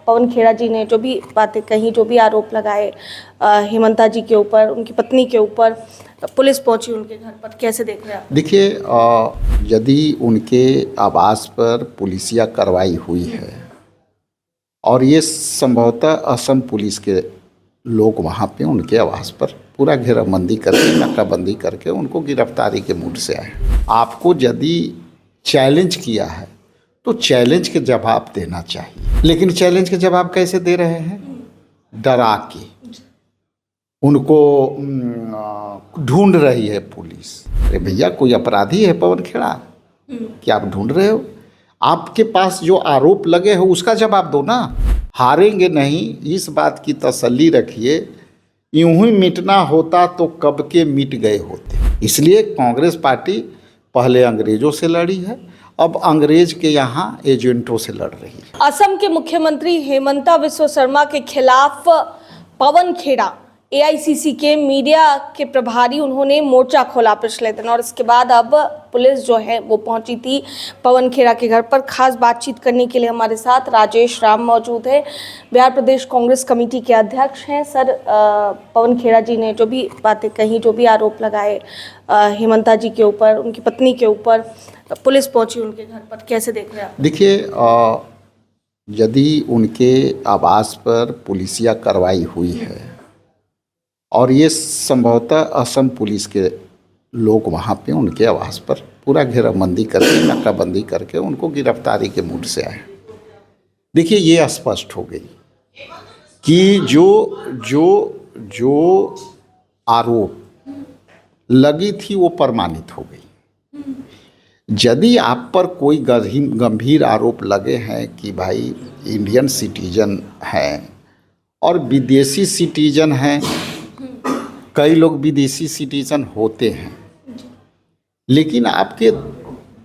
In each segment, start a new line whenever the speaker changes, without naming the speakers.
पवन खेड़ा जी ने जो भी बातें कही, जो भी आरोप लगाए हेमंता जी के ऊपर, उनकी पत्नी के ऊपर, पुलिस पहुंची उनके घर पर, कैसे देख रहे हैं आप?
देखिए, यदि उनके आवास पर पुलिसिया कार्रवाई हुई है और ये संभवतः असम पुलिस के लोग वहाँ पे उनके आवास पर पूरा घेराबंदी करके, नाकाबंदी करके उनको गिरफ्तारी के मूड से आए। आपको यदि चैलेंज किया है तो चैलेंज के जवाब देना चाहिए, लेकिन चैलेंज के जवाब कैसे दे रहे हैं? डरा के। उनको ढूंढ रही है पुलिस। अरे भैया, कोई अपराधी है पवन खेड़ा कि आप ढूंढ रहे हो? आपके पास जो आरोप लगे हो उसका जवाब दो ना। हारेंगे नहीं, इस बात की तसल्ली रखिए। यूं ही मिटना होता तो कब के मिट गए होते। इसलिए कांग्रेस पार्टी पहले अंग्रेजों से लड़ी है, अब अंग्रेज के यहाँ एजेंटों से लड़ रही है।
असम के मुख्यमंत्री हेमंता बिस्वा शर्मा के खिलाफ पवन खेड़ा, एआईसीसी के मीडिया के प्रभारी, उन्होंने मोर्चा खोला पिछले दिन, और इसके बाद अब पुलिस जो है वो पहुंची थी पवन खेड़ा के घर पर। खास बातचीत करने के लिए हमारे साथ राजेश राम मौजूद है, बिहार प्रदेश कांग्रेस कमेटी के अध्यक्ष हैं। सर, पवन खेड़ा जी ने जो भी बातें कही, जो भी आरोप लगाए हेमंता जी के ऊपर, उनकी पत्नी के ऊपर, पुलिस पहुंची उनके घर पर, कैसे देख रहे हैं आप?
देखिए, यदि उनके आवास पर पुलिसिया कार्रवाई हुई है और ये संभवतः असम पुलिस के लोग वहाँ पे उनके आवास पर पूरा घेराबंदी करके, नाकाबंदी करके उनको गिरफ्तारी के मूड से आए। देखिए, ये स्पष्ट हो गई कि जो आरोप लगी थी वो प्रमाणित हो गई। यदि आप पर कोई गंभीर आरोप लगे हैं कि भाई इंडियन सिटीजन हैं और विदेशी सिटीजन हैं, कई लोग विदेशी सिटीजन होते हैं, लेकिन आपके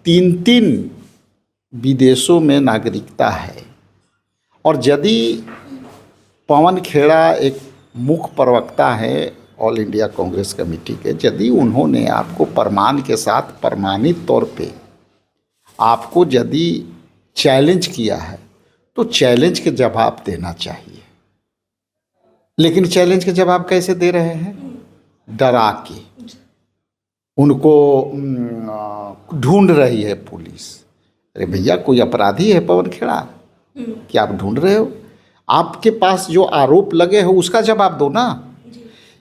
3 विदेशों में नागरिकता है, और यदि पवन खेड़ा एक मुख्य प्रवक्ता है ऑल इंडिया कांग्रेस कमेटी के, यदि उन्होंने आपको प्रमाण के साथ प्रमाणित तौर पे आपको यदि चैलेंज किया है तो चैलेंज के जवाब देना चाहिए, लेकिन चैलेंज के जवाब कैसे दे रहे हैं? डरा के। उनको ढूंढ रही है पुलिस। अरे भैया, कोई अपराधी है पवन खेड़ा कि आप ढूंढ रहे हो? आपके पास जो आरोप लगे हो उसका जवाब दो ना।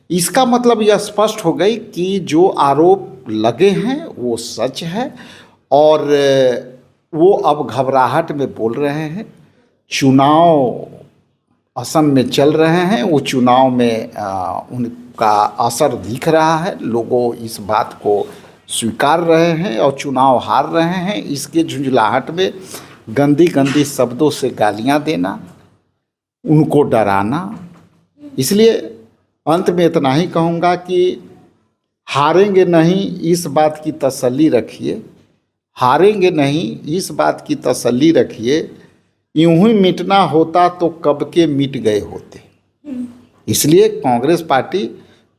इसका मतलब यह स्पष्ट हो गई कि जो आरोप लगे हैं वो सच है, और वो अब घबराहट में बोल रहे हैं। चुनाव असम में चल रहे हैं, वो चुनाव में उनका असर दिख रहा है, लोगों इस बात को स्वीकार रहे हैं और चुनाव हार रहे हैं। इसके झुंझलाहट में गंदी गंदी शब्दों से गालियां देना, उनको डराना। इसलिए अंत में इतना ही कहूँगा कि हारेंगे नहीं, इस बात की तसल्ली रखिए। हारेंगे नहीं, इस बात की तसल्ली रखिए। यूं ही मिटना होता तो कब के मिट गए होते। इसलिए कांग्रेस पार्टी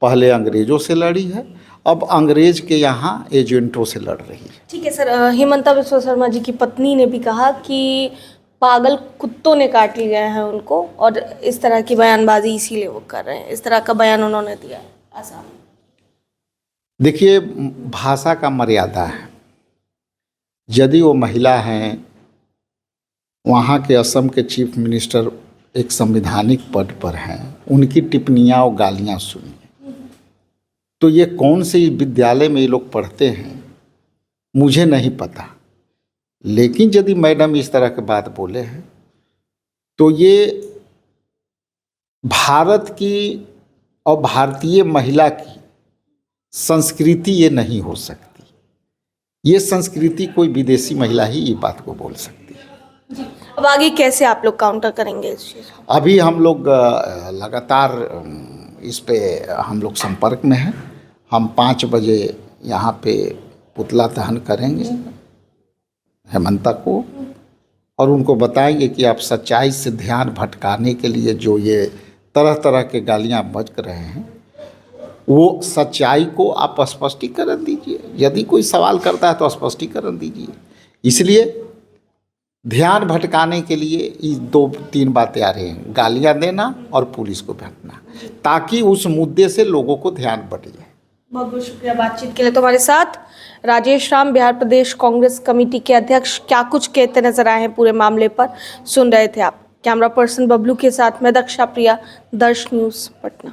पहले अंग्रेजों से लड़ी है, अब अंग्रेज के यहाँ एजेंटों से लड़ रही है।
ठीक है सर, हेमंता बिस्वा शर्मा जी की पत्नी ने भी कहा कि पागल कुत्तों ने काट लिया है उनको, और इस तरह की बयानबाजी इसीलिए वो कर रहे हैं। इस तरह का बयान उन्होंने दिया है आसाम।
देखिए, भाषा का मर्यादा है। यदि वो महिला हैं, वहाँ के असम के चीफ मिनिस्टर एक संवैधानिक पद पर हैं, उनकी टिप्पणियाँ और गालियाँ सुनिए, तो ये कौन से विद्यालय में ये लोग पढ़ते हैं मुझे नहीं पता, लेकिन यदि मैडम इस तरह की बात बोले हैं तो ये भारत की और भारतीय महिला की संस्कृति ये नहीं हो सकती। ये संस्कृति कोई विदेशी महिला ही ये बात को बोल सकती है।
अब आगे कैसे आप लोग काउंटर करेंगे इस चीज़ को?
अभी हम लोग लगातार इस पे हम लोग संपर्क में हैं। हम 5 बजे यहाँ पे पुतला दहन करेंगे हेमंता को, और उनको बताएंगे कि आप सच्चाई से ध्यान भटकाने के लिए जो ये तरह तरह के गालियाँ बज रहे हैं, वो सच्चाई को आप स्पष्टीकरण दीजिए। यदि कोई सवाल करता है तो स्पष्टीकरण दीजिए। इसलिए ध्यान भटकाने के लिए ये 2-3 बातें आ रही हैं, गालियां देना और पुलिस को भटकना, ताकि उस मुद्दे से लोगों को ध्यान बट जाए।
बहुत बहुत शुक्रिया बातचीत के लिए। तुम्हारे साथ राजेश राम, बिहार प्रदेश कांग्रेस कमेटी के अध्यक्ष, क्या कुछ कहते नजर आए हैं पूरे मामले पर, सुन रहे थे आप। कैमरा पर्सन बबलू के साथ मैं दक्षा प्रिया, दर्श न्यूज पटना।